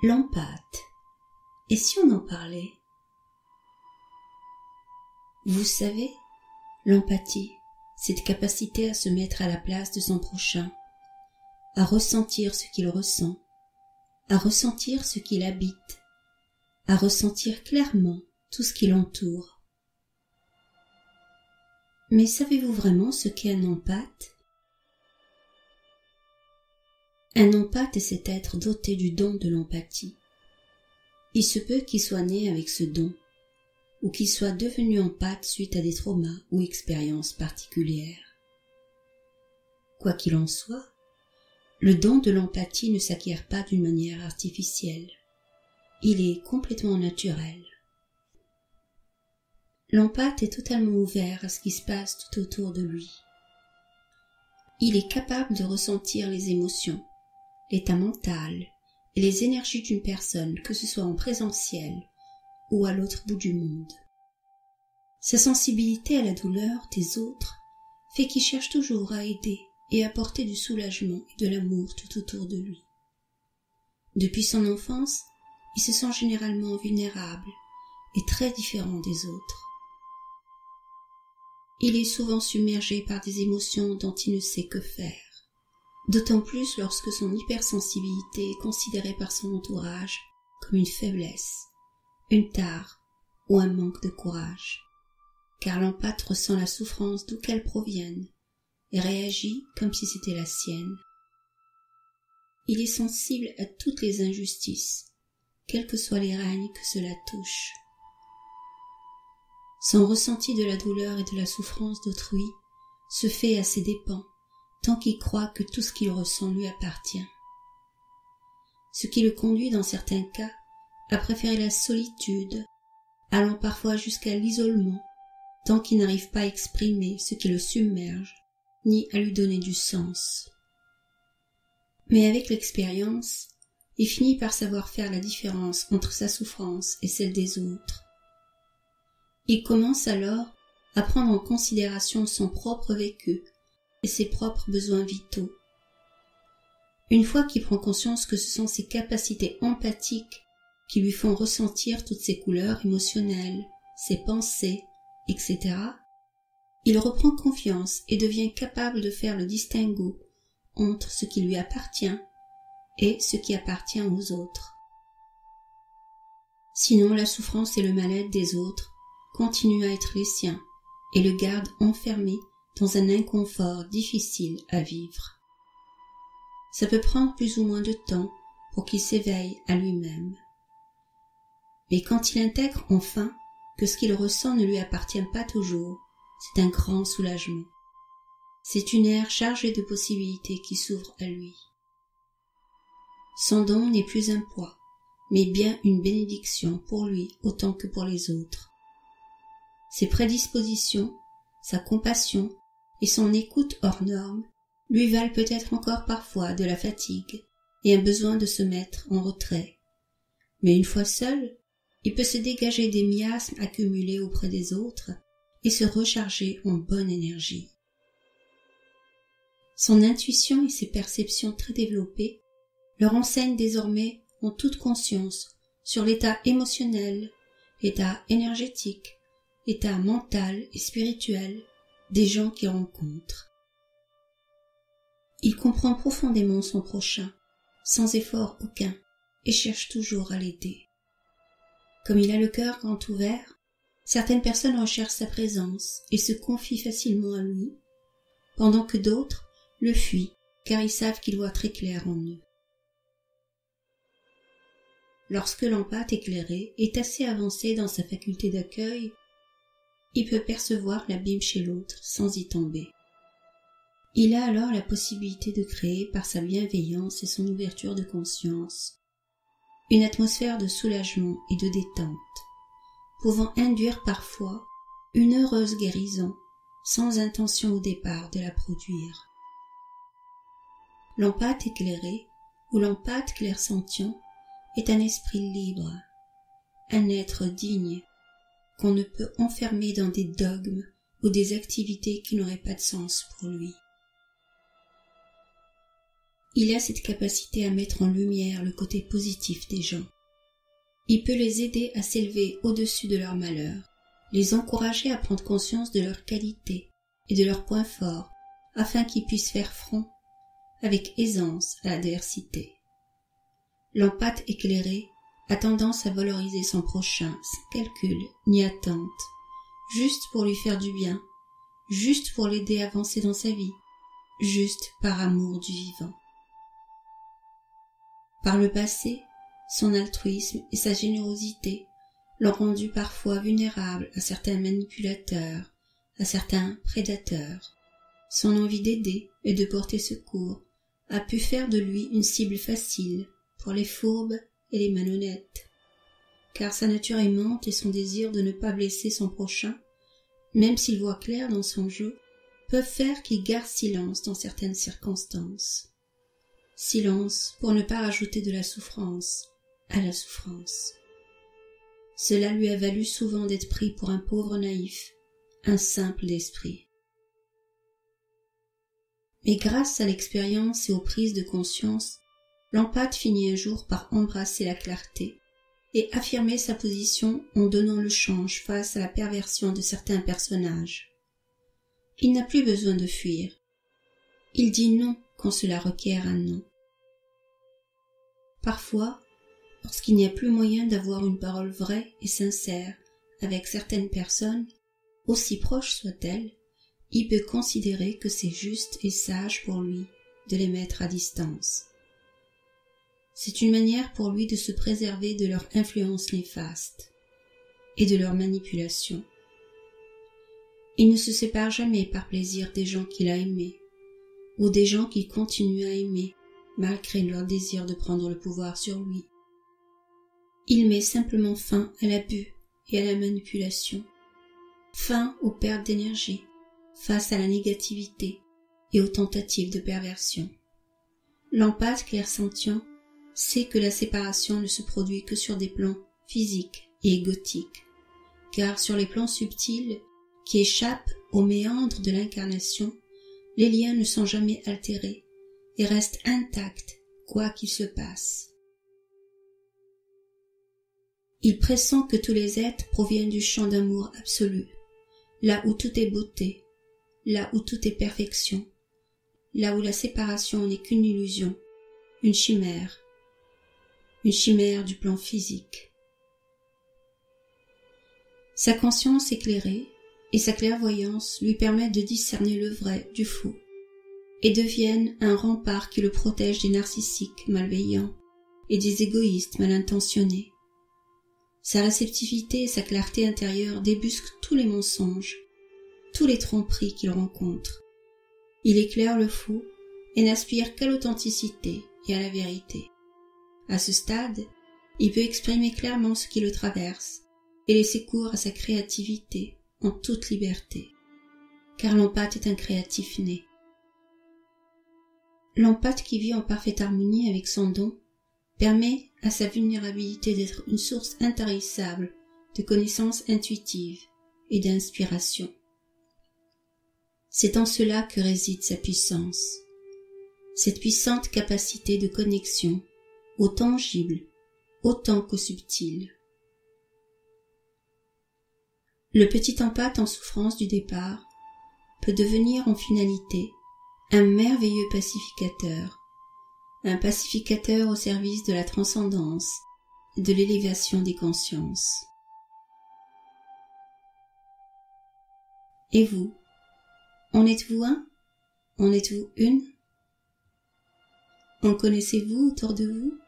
L'empathe. Et si on en parlait? Vous savez, l'empathie, cette capacité à se mettre à la place de son prochain, à ressentir ce qu'il ressent, à ressentir ce qu'il habite, à ressentir clairement tout ce qui l'entoure. Mais savez-vous vraiment ce qu'est un empathe? Un empathe est cet être doté du don de l'empathie. Il se peut qu'il soit né avec ce don, ou qu'il soit devenu empathe suite à des traumas ou expériences particulières. Quoi qu'il en soit, le don de l'empathie ne s'acquiert pas d'une manière artificielle. Il est complètement naturel. L'empathe est totalement ouvert à ce qui se passe tout autour de lui. Il est capable de ressentir les émotions, l'état mental et les énergies d'une personne, que ce soit en présentiel ou à l'autre bout du monde. Sa sensibilité à la douleur des autres fait qu'il cherche toujours à aider et apporter du soulagement et de l'amour tout autour de lui. Depuis son enfance, il se sent généralement vulnérable et très différent des autres. Il est souvent submergé par des émotions dont il ne sait que faire, d'autant plus lorsque son hypersensibilité est considérée par son entourage comme une faiblesse, une tare ou un manque de courage, car l'empathe ressent la souffrance d'où qu'elle provienne et réagit comme si c'était la sienne. Il est sensible à toutes les injustices, quels que soient les règnes que cela touche. Son ressenti de la douleur et de la souffrance d'autrui se fait à ses dépens, tant qu'il croit que tout ce qu'il ressent lui appartient. Ce qui le conduit dans certains cas à préférer la solitude, allant parfois jusqu'à l'isolement, tant qu'il n'arrive pas à exprimer ce qui le submerge, ni à lui donner du sens. Mais avec l'expérience, il finit par savoir faire la différence entre sa souffrance et celle des autres. Il commence alors à prendre en considération son propre vécu et ses propres besoins vitaux. Une fois qu'il prend conscience que ce sont ses capacités empathiques qui lui font ressentir toutes ses couleurs émotionnelles, ses pensées, etc., il reprend confiance et devient capable de faire le distinguo entre ce qui lui appartient et ce qui appartient aux autres. Sinon, la souffrance et le mal-être des autres continuent à être les siens et le gardent enfermé dans un inconfort difficile à vivre. Ça peut prendre plus ou moins de temps pour qu'il s'éveille à lui-même. Mais quand il intègre enfin que ce qu'il ressent ne lui appartient pas toujours, c'est un grand soulagement. C'est une ère chargée de possibilités qui s'ouvre à lui. Son don n'est plus un poids, mais bien une bénédiction pour lui autant que pour les autres. Ses prédispositions, sa compassion et son écoute hors norme lui valent peut-être encore parfois de la fatigue et un besoin de se mettre en retrait. Mais une fois seul, il peut se dégager des miasmes accumulés auprès des autres et se recharger en bonne énergie. Son intuition et ses perceptions très développées le renseignent désormais en toute conscience sur l'état émotionnel, l'état énergétique, l'état mental et spirituel des gens qu'il rencontre. Il comprend profondément son prochain, sans effort aucun, et cherche toujours à l'aider. Comme il a le cœur grand ouvert, certaines personnes recherchent sa présence et se confient facilement à lui, pendant que d'autres le fuient car ils savent qu'il voit très clair en eux. Lorsque l'empathe éclairé est assez avancé dans sa faculté d'accueil, il peut percevoir l'abîme chez l'autre sans y tomber. Il a alors la possibilité de créer par sa bienveillance et son ouverture de conscience une atmosphère de soulagement et de détente, pouvant induire parfois une heureuse guérison sans intention au départ de la produire. L'empathe éclairé ou l'empathe clairsentient est un esprit libre, un être digne qu'on ne peut enfermer dans des dogmes ou des activités qui n'auraient pas de sens pour lui. Il a cette capacité à mettre en lumière le côté positif des gens. Il peut les aider à s'élever au-dessus de leurs malheurs, les encourager à prendre conscience de leurs qualités et de leurs points forts, afin qu'ils puissent faire front avec aisance à l'adversité. L'empathe éclairé a tendance à valoriser son prochain sans calcul ni attente, juste pour lui faire du bien, juste pour l'aider à avancer dans sa vie, juste par amour du vivant. Par le passé, son altruisme et sa générosité l'ont rendu parfois vulnérable à certains manipulateurs, à certains prédateurs. Son envie d'aider et de porter secours a pu faire de lui une cible facile pour les fourbes et les malhonnêtes, car sa nature aimante et son désir de ne pas blesser son prochain, même s'il voit clair dans son jeu, peuvent faire qu'il garde silence dans certaines circonstances. Silence pour ne pas rajouter de la souffrance à la souffrance. Cela lui a valu souvent d'être pris pour un pauvre naïf, un simple d'esprit. Mais grâce à l'expérience et aux prises de conscience, l'empathe finit un jour par embrasser la clarté et affirmer sa position en donnant le change face à la perversion de certains personnages. Il n'a plus besoin de fuir. Il dit non quand cela requiert un non. Parfois, lorsqu'il n'y a plus moyen d'avoir une parole vraie et sincère avec certaines personnes, aussi proches soient-elles, il peut considérer que c'est juste et sage pour lui de les mettre à distance. C'est une manière pour lui de se préserver de leur influence néfaste et de leur manipulation. Il ne se sépare jamais par plaisir des gens qu'il a aimés ou des gens qu'il continue à aimer malgré leur désir de prendre le pouvoir sur lui. Il met simplement fin à l'abus et à la manipulation, fin aux pertes d'énergie face à la négativité et aux tentatives de perversion. L'empathe clairsentient sait que la séparation ne se produit que sur des plans physiques et égotiques, car sur les plans subtils qui échappent aux méandres de l'incarnation, les liens ne sont jamais altérés et restent intacts quoi qu'il se passe. Il pressent que tous les êtres proviennent du champ d'amour absolu, là où tout est beauté, là où tout est perfection, là où la séparation n'est qu'une illusion, une chimère du plan physique. Sa conscience éclairée et sa clairvoyance lui permettent de discerner le vrai du faux et deviennent un rempart qui le protège des narcissiques malveillants et des égoïstes mal intentionnés. Sa réceptivité et sa clarté intérieure débusquent tous les mensonges, tous les tromperies qu'il rencontre. Il éclaire le faux et n'aspire qu'à l'authenticité et à la vérité. À ce stade, il peut exprimer clairement ce qui le traverse et laisser cours à sa créativité en toute liberté, car l'empathe est un créatif né. L'empathe qui vit en parfaite harmonie avec son don permet à sa vulnérabilité d'être une source intarissable de connaissances intuitives et d'inspiration. C'est en cela que réside sa puissance, cette puissante capacité de connexion au tangible autant qu'au subtil. Le petit empathe en souffrance du départ peut devenir en finalité un merveilleux pacificateur, un pacificateur au service de la transcendance et de l'élévation des consciences. Et vous, en êtes-vous un? En êtes-vous une? En connaissez-vous autour de vous?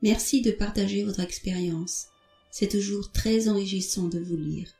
Merci de partager votre expérience. C'est toujours très enrichissant de vous lire.